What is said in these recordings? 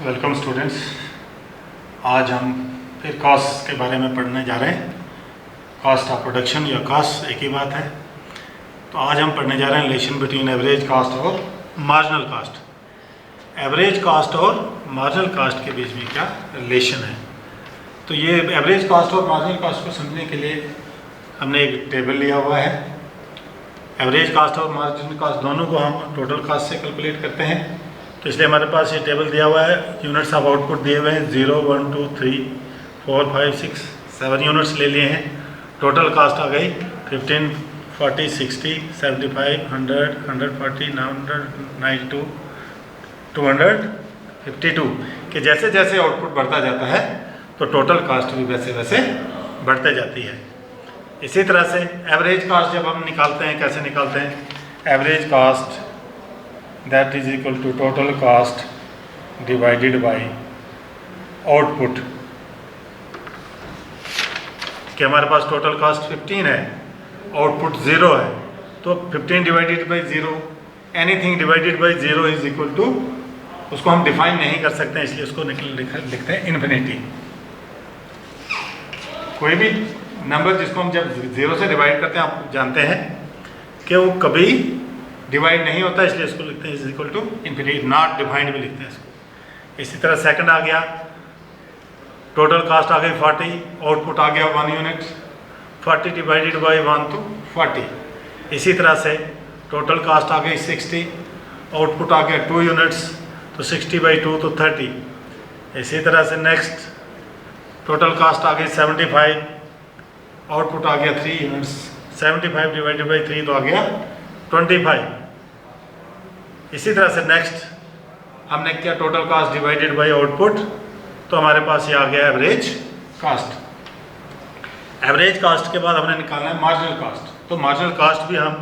Welcome students. आज हम फिर कॉस्ट के बारे में पढ़ने जा रहे हैं। कॉस्ट ऑफ प्रोडक्शन या कॉस्ट एक ही बात है। तो आज हम पढ़ने जा रहे हैं रिलेशन बिटवीन एवरेज कॉस्ट और मार्जिनल कॉस्ट। एवरेज कॉस्ट और मार्जिनल कॉस्ट के बीच में क्या रिलेशन है। तो ये एवरेज कॉस्ट और मार्जिनल कॉस्ट को समझने के लिए हमने एक टेबल लिया हुआ है। एवरेज कॉस्ट और मार्जिनल कॉस्ट दोनों को हम टोटल कॉस्ट से कैलकुलेट करते हैं। तो इसलिए हमारे पास ये टेबल दिया हुआ है। यूनिट्स ऑफ आउटपुट दिए हुए हैं 0, 1, 2, 3, 4, 5, 6, 7 यूनिट्स ले लिए हैं। टोटल कॉस्ट आ गई 15, 40, 60, 75, 100, 140, 92, 252 कि जैसे जैसे आउटपुट बढ़ता जाता है तो टोटल कॉस्ट भी वैसे वैसे बढ़ते जाती है। इसी तरह से एवरेज कॉस्ट जब हम निकालते हैं, कैसे निकालते हैं? Average cost that is equal to total cost divided by output। कि हमारे पास टोटल कॉस्ट 15 है, आउटपुट 0 है, तो 15 divided by 0, anything divided by 0 is equal to, उसको हम डिफाइन नहीं कर सकते हैं, इसलिए उसको लिखते हैं इन्फिनिटी। कोई भी नंबर जिसको हम जब 0 से डिवाइड करते हैं, आप जानते हैं कि वो कभी डिवाइड नहीं होता, इसलिए इसको लिखते हैं is equal to infinity. Not defined भी लिखते हैं इसको। इसी तरह सेकंड आ गया, टोटल कॉस्ट आ गई 40, आउटपुट आ गया 1 यूनिट, 40 डिवाइडेड बाई 1 तो 40। इसी तरह से टोटल कॉस्ट आ गई 60, आउटपुट आ गया 2 यूनिट्स, तो 60/2 तो 30। इसी तरह से नेक्स्ट टोटल कॉस्ट आ गई 75, आउटपुट आ गया 3 यूनिट्स, 75 डिवाइडेड बाई 3 तो आ गया 25। इसी तरह से नेक्स्ट हमने किया total cost divided by output, तो हमारे पास ये आ गया एवरेज कॉस्ट। एवरेज कॉस्ट के बाद हमने निकालना है मार्जिनल कॉस्ट। तो मार्जिनल कॉस्ट भी हम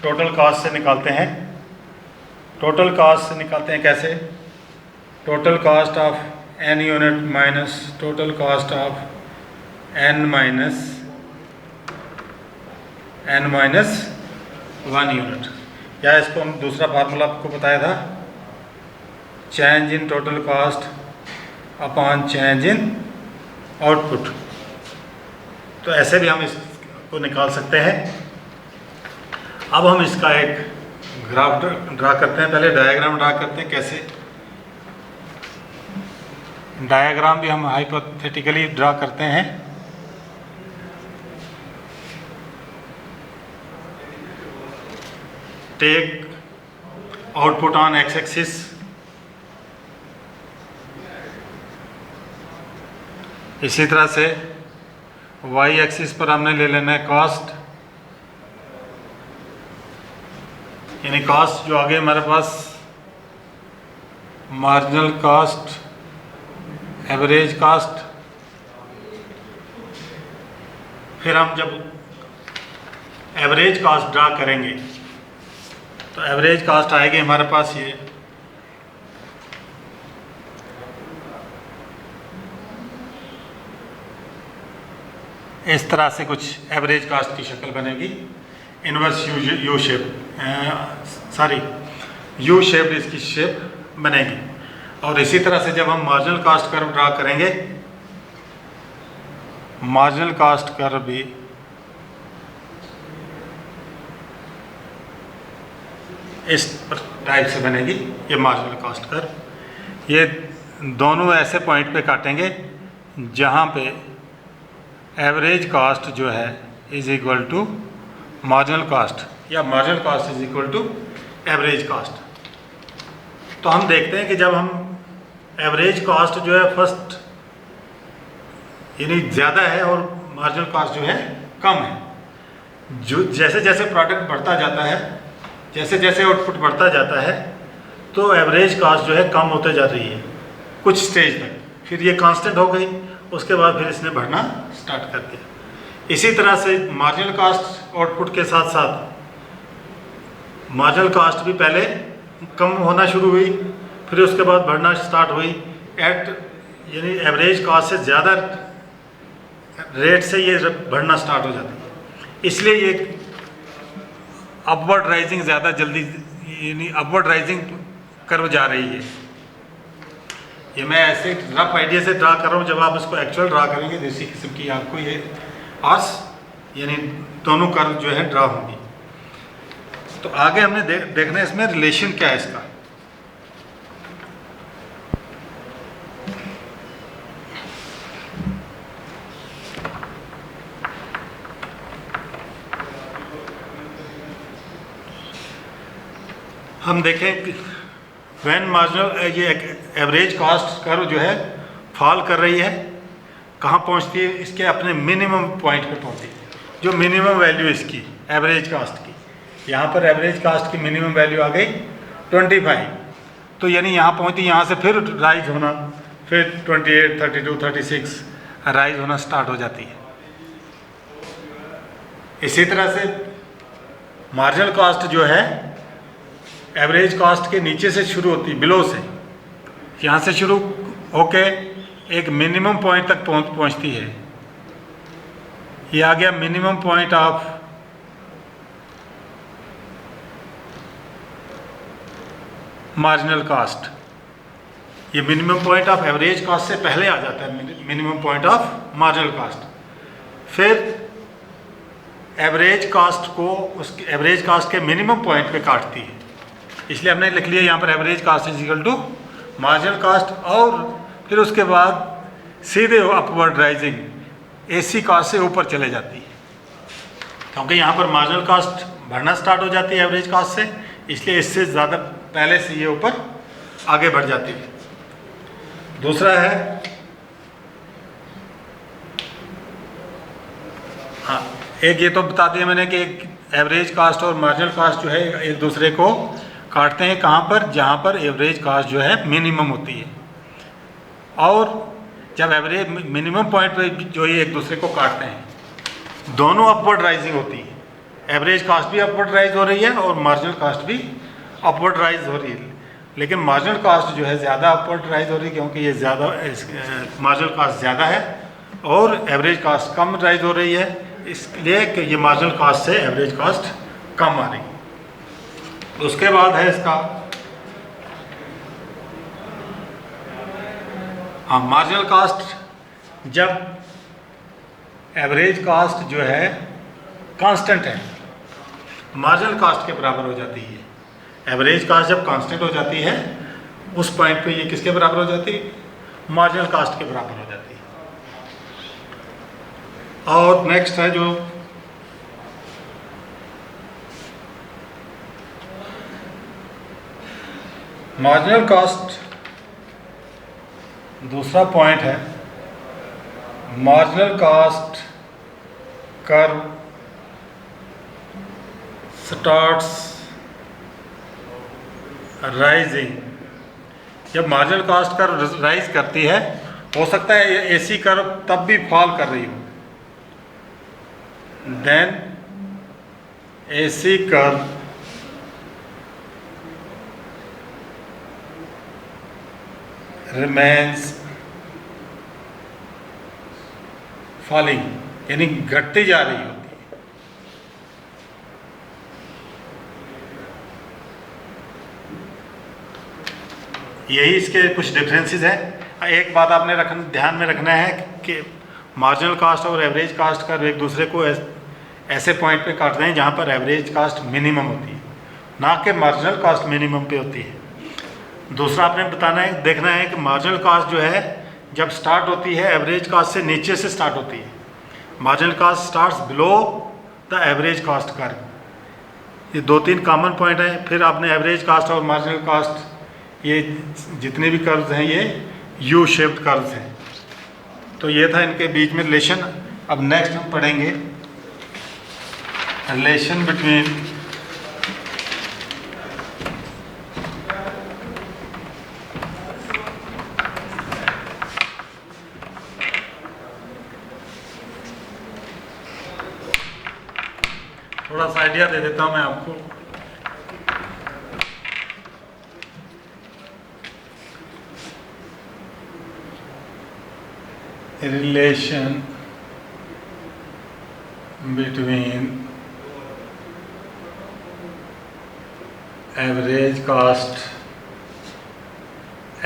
टोटल कॉस्ट से निकालते हैं। टोटल कॉस्ट से निकालते हैं कैसे? Total cost of n unit minus total cost of n minus 1 unit. या इसको हम दूसरा फार्मूला आपको बताया था, change in total cost upon change in output. तो ऐसे भी हम इसको निकाल सकते हैं। अब हम इसका एक ग्राफ ड्रा करते हैं। पहले डायग्राम ड्रा करते हैं। कैसे डायग्राम भी हम हाइपोथेटिकली ड्रा करते हैं। Take output on X axis, इसी तरह से वाई एक्सिस पर हमने ले लेना है कॉस्ट, यानी कॉस्ट जो आगे हमारे पास मार्जिनल कॉस्ट, एवरेज कॉस्ट। फिर हम जब एवरेज कॉस्ट ड्रा करेंगे तो एवरेज कॉस्ट आएगी हमारे पास ये इस तरह से कुछ एवरेज कॉस्ट की शक्ल बनेगी। Inverse U shape, U shaped इसकी शेप बनेगी। और इसी तरह से जब हम मार्जिनल कॉस्ट कर्व ड्रा करेंगे, मार्जिनल कॉस्ट कर्व भी इस टाइप से बनेगी। ये मार्जिनल कॉस्ट कर्व, ये दोनों ऐसे पॉइंट पे काटेंगे जहाँ पे एवरेज कॉस्ट जो है is equal to marginal cost, या marginal cost is equal to average cost. तो हम देखते हैं कि जब हम एवरेज कॉस्ट जो है फर्स्ट यानी ज़्यादा है और मार्जिनल कॉस्ट जो है कम है, जो जैसे जैसे प्रोडक्ट बढ़ता जाता है, जैसे जैसे आउटपुट बढ़ता जाता है, तो एवरेज कॉस्ट जो है कम होते जा रही है कुछ स्टेज तक। फिर ये कांस्टेंट हो गई, उसके बाद फिर इसने बढ़ना स्टार्ट कर दिया। इसी तरह से मार्जिनल कॉस्ट आउटपुट के साथ साथ मार्जिनल कॉस्ट भी पहले कम होना शुरू हुई, फिर उसके बाद बढ़ना स्टार्ट हुई यानी एवरेज कॉस्ट से ज़्यादा रेट से ये बढ़ना स्टार्ट हो जाती है। इसलिए ये अपवर्ड राइजिंग ज़्यादा जल्दी, यानी अपवर्ड राइजिंग कर्व जा रही है। ये मैं ऐसे रफ आइडिया से ड्रा कर रहा हूँ, जब आप इसको एक्चुअल ड्रा करेंगे तो इसी किस्म की आपको ये आर्स यानी दोनों कर्व जो है ड्रा होंगी। तो आगे हमने देखना है इसमें रिलेशन क्या है इसका। हम देखें व्हेन मार्जिनल ये एवरेज कास्ट कर्व जो है फॉल कर रही है, कहाँ पहुँचती है, इसके अपने मिनिमम पॉइंट पे पहुँचती है, जो मिनिमम वैल्यू इसकी एवरेज कास्ट की। यहाँ पर एवरेज कास्ट की मिनिमम वैल्यू आ गई 25, तो यानी यहाँ पहुँचती, यहाँ से फिर राइज होना, फिर 28, 32, 36 राइज होना स्टार्ट हो जाती है। इसी तरह से मार्जिनल कास्ट जो है एवरेज कास्ट के नीचे से शुरू होती है, बिलो से, यहाँ से शुरू होके एक मिनिमम पॉइंट तक पहुँचती है। ये आ गया minimum point of marginal cost. ये minimum point of average cost से पहले आ जाता है minimum point of marginal cost. फिर एवरेज कास्ट को उसके एवरेज कास्ट के मिनिमम पॉइंट पे काटती है, इसलिए हमने लिख लिया यहाँ पर average cost is equal to marginal cost. और फिर उसके बाद सीधे अपवर्ड राइजिंग एसी कास्ट से ऊपर चले जाती है, क्योंकि यहाँ पर मार्जिनल कास्ट बढ़ना स्टार्ट हो जाती है एवरेज कास्ट से, इसलिए इससे ज़्यादा पहले से ये ऊपर आगे बढ़ जाती है। दूसरा है, हाँ एक ये तो बता दिया मैंने कि एक एवरेज कास्ट और मार्जिनल कास्ट जो है एक दूसरे को काटते हैं कहाँ पर, जहाँ पर एवरेज कास्ट जो है मिनिमम होती है। और जब एवरेज मिनिमम पॉइंट पे जो ये एक दूसरे को काटते हैं, दोनों अपवर्ड राइजिंग होती है, एवरेज कास्ट भी अपवर्ड राइज हो रही है और मार्जिनल कास्ट भी अपवर्ड राइज हो रही है। लेकिन मार्जिनल कास्ट जो है ज़्यादा अपवर्ड राइज हो रही है, क्योंकि ये ज़्यादा मार्जिनल कास्ट ज़्यादा है और एवरेज कास्ट कम राइज हो रही है, इसलिए कि ये मार्जिनल कास्ट से एवरेज कास्ट कम आ रही है। उसके बाद है इसका, हाँ मार्जिनल कास्ट जब एवरेज कास्ट जो है कांस्टेंट है, मार्जिनल कास्ट के बराबर हो जाती है। एवरेज कास्ट जब कांस्टेंट हो जाती है उस पॉइंट पे ये किसके बराबर हो जाती है, मार्जिनल कास्ट के बराबर हो जाती है। और नेक्स्ट है जो मार्जिनल कास्ट, दूसरा पॉइंट है marginal cast curve starts rising. जब मार्जिनल कास्ट कर्व राइज करती है, हो सकता है एसी कर्व तब भी फॉल कर रही हो, then AC curve remains falling, यानी घटती जा रही होती है। यही इसके कुछ डिफरेंसेस हैं। एक बात आपने ध्यान में रखना है कि मार्जिनल कास्ट और एवरेज कास्ट का एक दूसरे को ऐसे पॉइंट पे काटते हैं जहाँ पर एवरेज कास्ट मिनिमम होती है, ना कि मार्जिनल कास्ट मिनिमम पे होती है। दूसरा आपने देखना है कि मार्जिनल कास्ट जो है जब स्टार्ट होती है एवरेज कास्ट से नीचे से स्टार्ट होती है। Marginal cost starts below the average cost curve. ये 2-3 कॉमन पॉइंट हैं। फिर आपने एवरेज कास्ट और मार्जिनल कास्ट, ये जितने भी कर्व्स हैं ये यू शेप्ड कर्व्स हैं। तो ये था इनके बीच में रिलेशन। अब नेक्स्ट हम पढ़ेंगे रिलेशन बिटवीन थोड़ा सा आइडिया दे देता हूं मैं आपको। Relation between average cost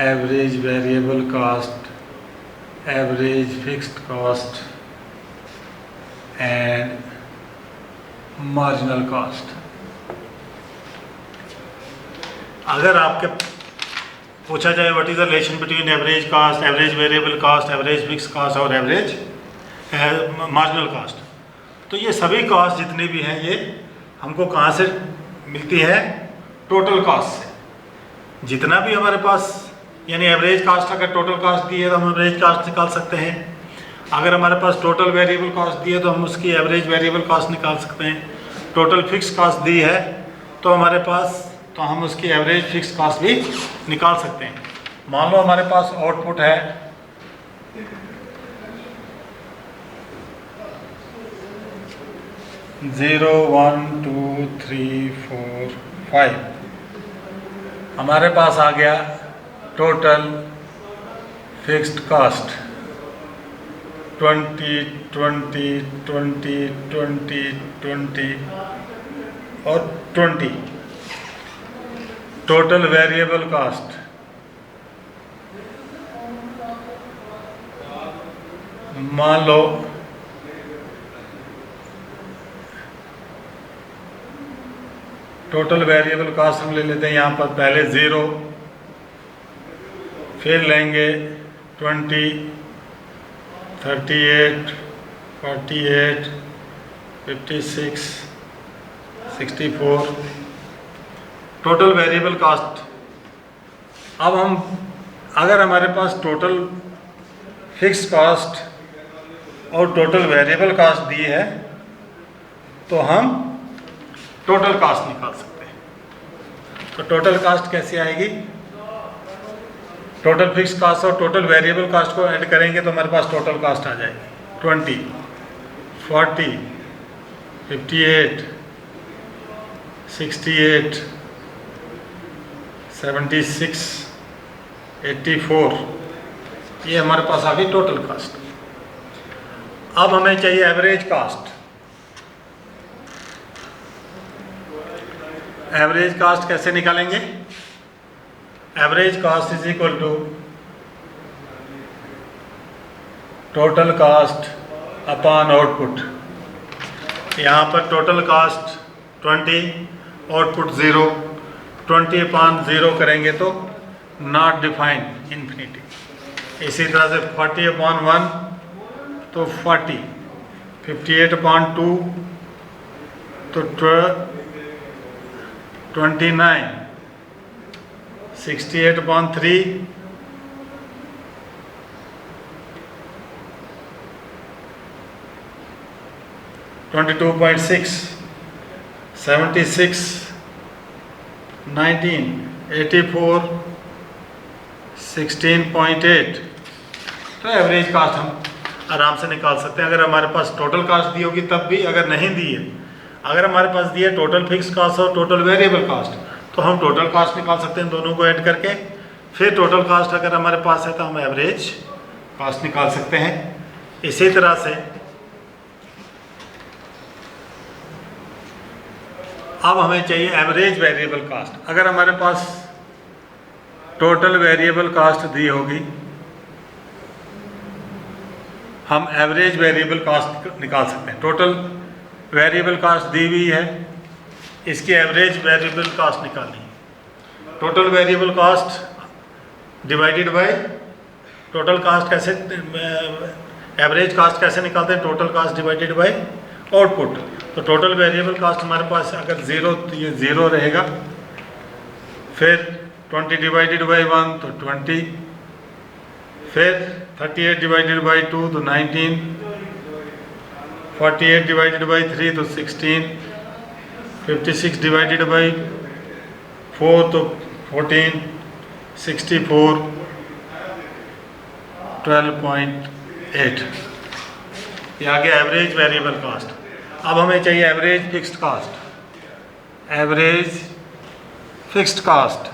average variable cost, average fixed cost and marginal cost. अगर आपके पूछा जाए what is the relation between average cost, average variable cost, average fixed cost और एवरेज मार्जिनल कॉस्ट, तो ये सभी कॉस्ट जितनी भी हैं ये हमको कहाँ से मिलती है? टोटल कॉस्ट से। जितना भी हमारे पास यानी एवरेज कास्ट, अगर टोटल कॉस्ट दी है तो हम एवरेज कास्ट निकाल सकते हैं। अगर हमारे पास टोटल वेरिएबल कॉस्ट दी है तो हम उसकी एवरेज वेरिएबल कॉस्ट निकाल सकते हैं। टोटल फिक्स कॉस्ट दी है तो हमारे पास, तो हम उसकी एवरेज फिक्स कॉस्ट भी निकाल सकते हैं। मान लो हमारे पास आउटपुट है 0 1 2 3 4 5, हमारे पास आ गया टोटल फिक्स्ड कॉस्ट 20 20 20 20 20 और 20। टोटल वेरिएबल कास्ट मान लो टोटल वेरिएबल कास्ट हम ले लेते हैं यहाँ पर पहले 0, फिर लेंगे 20, 38, 48, 56, 64 टोटल वेरिएबल कास्ट। अब हम अगर हमारे पास टोटल फिक्स कास्ट और टोटल वेरिएबल कास्ट दी है तो हम टोटल कास्ट निकाल सकते हैं। तो टोटल कास्ट कैसे आएगी? टोटल फिक्स कास्ट और टोटल वेरिएबल कास्ट को ऐड करेंगे तो हमारे पास टोटल कास्ट आ जाएगी 20, 40, 58, 68, 76, 84, ये हमारे पास आ गई टोटल कास्ट। अब हमें चाहिए एवरेज कास्ट। एवरेज कास्ट कैसे निकालेंगे? Average cost is equal to total cost upon output. यहाँ पर टोटल कास्ट 20, आउटपुट 0, 20 अपॉन 0 करेंगे तो नॉट डिफाइंड इन्फिनिटी। इसी तरह से 40 अपॉन 1 तो 40, 58 अपॉन 2 तो 29, 68 अपॉन 3 22.6, 76, 19, 84, 16.8। तो एवरेज कास्ट हम आराम से निकाल सकते हैं। अगर हमारे पास टोटल कास्ट दी होगी तब भी, अगर नहीं दी है, अगर हमारे पास दी है टोटल फिक्स कास्ट और टोटल वेरिएबल कास्ट, तो हम टोटल कास्ट निकाल सकते हैं दोनों को ऐड करके। फिर टोटल कास्ट अगर हमारे पास है तो हम एवरेज कास्ट निकाल सकते हैं। इसी तरह से अब हमें चाहिए एवरेज वेरिएबल कास्ट। अगर हमारे पास टोटल वेरिएबल कास्ट दी होगी, हम एवरेज वेरिएबल कास्ट निकाल सकते हैं। टोटल वेरिएबल कास्ट दी हुई है, इसकी एवरेज वेरिएबल कास्ट निकालनी है। Total variable cost divided by total cost. कैसे एवरेज कास्ट कैसे निकालते हैं? Total cost divided by output. तो टोटल वेरिएबल कास्ट हमारे पास अगर 0 तो ये 0 रहेगा, फिर 20 डिवाइडेड बाई 1 तो 20, फिर 38 डिवाइडेड बाई 2 तो 19, 48 डिवाइडेड बाई 3 तो 16, 56 डिवाइडेड बाई 4 तो 14, 64, 12.8। ये आ गया एवरेज वेरिएबल कास्ट। अब हमें चाहिए average fixed cost. Average fixed cost,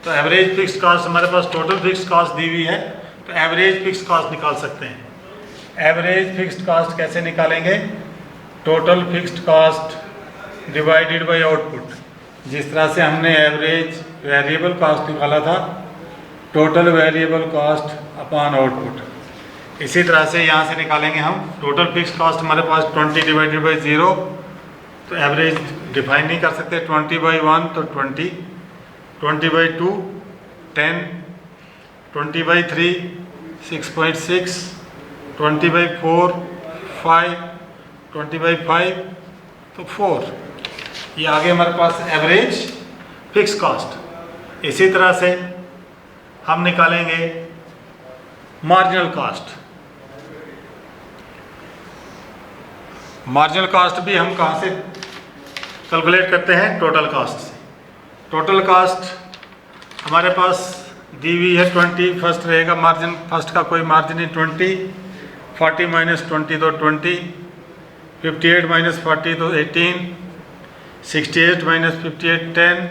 तो एवरेज फिक्स्ड कास्ट हमारे पास टोटल फिक्स्ड कास्ट दी हुई है, तो एवरेज फिक्स्ड कास्ट निकाल सकते हैं। एवरेज फिक्स्ड कास्ट कैसे निकालेंगे? Total fixed cost divided by output. जिस तरह से हमने एवरेज वेरिएबल कास्ट निकाला था, total variable cost upon output. इसी तरह से यहाँ से निकालेंगे हम टोटल फिक्स कॉस्ट हमारे पास 20 डिवाइडेड बाई 0, तो एवरेज डिफाइन नहीं कर सकते। 20/1 तो 20, 20/2 10, 20/3 6.6, 20/4 5, 20/5 तो 4। ये आगे हमारे पास एवरेज फिक्स कॉस्ट। इसी तरह से हम निकालेंगे मार्जिनल कॉस्ट। मार्जिनल कॉस्ट भी हम कहाँ से कैलकुलेट करते हैं? टोटल कॉस्ट से। टोटल कॉस्ट हमारे पास दी हुई है 20, फर्स्ट रहेगा मार्जिन, फर्स्ट का कोई मार्जिन नहीं 20, 40 माइनस 20 तो 20, 58 माइनस 40 तो 18, 68 माइनस 58 10,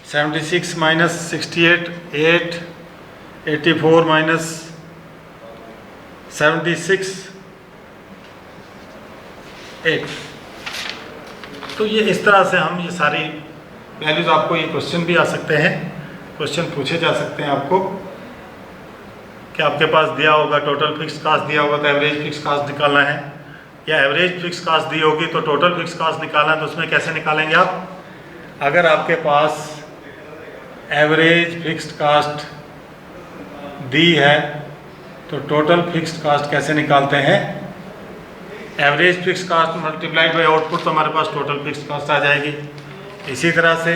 76 माइनस 68 8, 84 माइनस 76 8। तो ये इस तरह से हम ये सारी वैल्यूज़, आपको ये क्वेश्चन भी आ सकते हैं, क्वेश्चन पूछे जा सकते हैं आपको कि आपके पास दिया होगा टोटल फिक्स कॉस्ट दिया होगा तो एवरेज फिक्स कॉस्ट निकालना है, या एवरेज फिक्स कॉस्ट दी होगी तो टोटल फिक्स कॉस्ट निकालना है। तो उसमें कैसे निकालेंगे आप? अगर आपके पास एवरेज फिक्स्ड कॉस्ट दी है तो टोटल फिक्स्ड कॉस्ट कैसे निकालते हैं? Average fix cost multiplied by output, तो हमारे पास टोटल फिक्स कॉस्ट आ जाएगी। इसी तरह से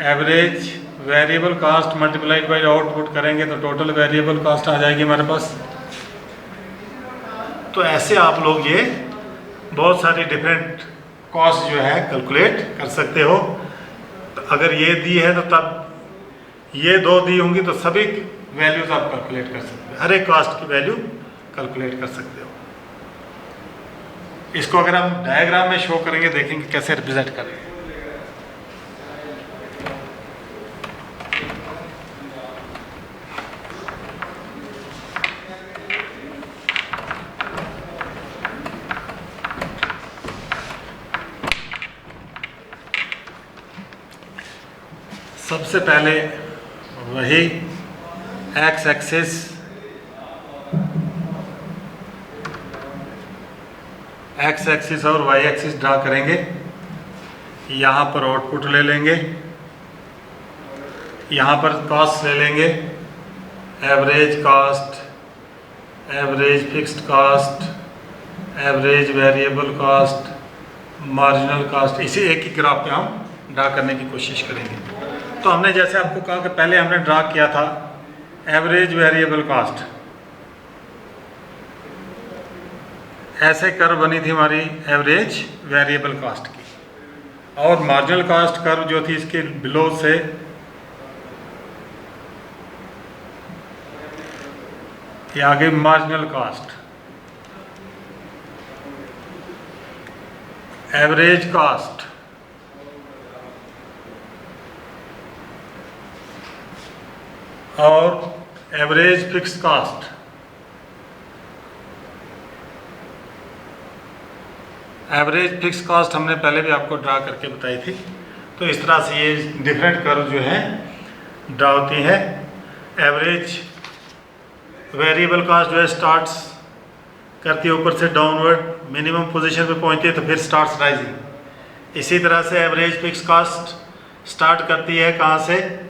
average variable cost multiplied by output करेंगे तो टोटल वेरिएबल कॉस्ट आ जाएगी हमारे पास। तो ऐसे आप लोग ये बहुत सारी डिफरेंट कॉस्ट जो है कैलकुलेट कर सकते हो। तो अगर ये दी है तो तब ये दो दी होंगी तो सभी वैल्यूज आप कैलकुलेट कर सकते हो, हर एक कॉस्ट की वैल्यू कैलकुलेट कर सकते हो। इसको अगर हम डायग्राम में शो करेंगे, देखेंगे कैसे रिप्रेजेंट करें। सबसे पहले वही एक्स एक्सिस और वाई एक्सिस ड्रा करेंगे। यहाँ पर आउटपुट ले लेंगे, यहाँ पर कॉस्ट ले लेंगे, average cost, average fixed cost, average variable cost, marginal cost. इसी एक ही ग्राफ पे हम ड्रा करने की कोशिश करेंगे। तो हमने जैसे आपको कहा कि पहले हमने ड्रा किया था एवरेज वेरिएबल कॉस्ट, ऐसे कर्व बनी थी हमारी एवरेज वेरिएबल कॉस्ट की, और मार्जिनल कॉस्ट कर्व जो थी इसके बिलो से ये आगे मार्जिनल कॉस्ट, एवरेज कॉस्ट, और average fixed cost. Average fix cost हमने पहले भी आपको ड्रा करके बताई थी। तो इस तरह से ये डिफरेंट कर्व जो है ड्रा होती है। एवरेज वेरिएबल कॉस्ट जो है स्टार्ट्स करती है ऊपर से डाउनवर्ड, मिनिमम पोजीशन पे पहुंचती है तो फिर स्टार्ट्स राइजिंग। इसी तरह से एवरेज फिक्स कॉस्ट स्टार्ट करती है कहाँ से?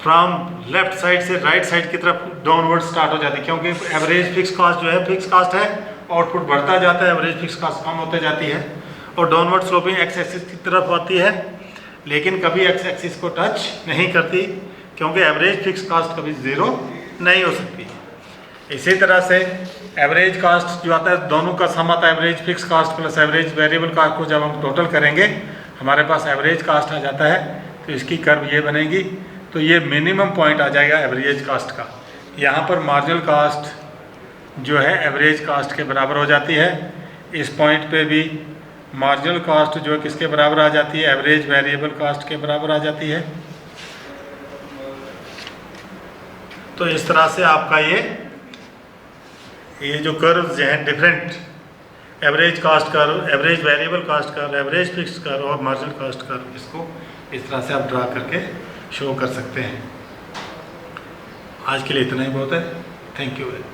फ्रॉम लेफ्ट साइड से राइट साइड की तरफ डाउनवर्ड स्टार्ट हो जाती है, क्योंकि एवरेज फिक्स कॉस्ट जो है फिक्स कॉस्ट है, आउटपुट बढ़ता जाता है, एवरेज फिक्स कॉस्ट कम होते जाती है और डाउनवर्ड स्लोपिंग एक्स एक्सिस की तरफ आती है, लेकिन कभी एक्स एक्सिस को टच नहीं करती, क्योंकि एवरेज फिक्स कॉस्ट कभी ज़ीरो नहीं हो सकती। इसी तरह से एवरेज कॉस्ट जो आता है, दोनों का सम आता है, average fix cost plus average variable cost को जब हम टोटल करेंगे हमारे पास एवरेज कॉस्ट आ जाता है। तो इसकी कर्व ये बनेगी, तो ये मिनिमम पॉइंट आ जाएगा एवरेज कॉस्ट का। यहाँ पर मार्जिनल कॉस्ट जो है एवरेज कॉस्ट के बराबर हो जाती है। इस पॉइंट पे भी मार्जिनल कॉस्ट जो है किसके बराबर आ जाती है? एवरेज वेरिएबल कॉस्ट के बराबर आ जाती है। तो इस तरह से आपका ये जो कर्व्स हैं different, average cost curve, average variable cost curve, average fix curve और मार्जिनल कॉस्ट कर्व, इसको इस तरह से आप ड्रा करके शो कर सकते हैं। आज के लिए इतना ही बहुत है। Thank you.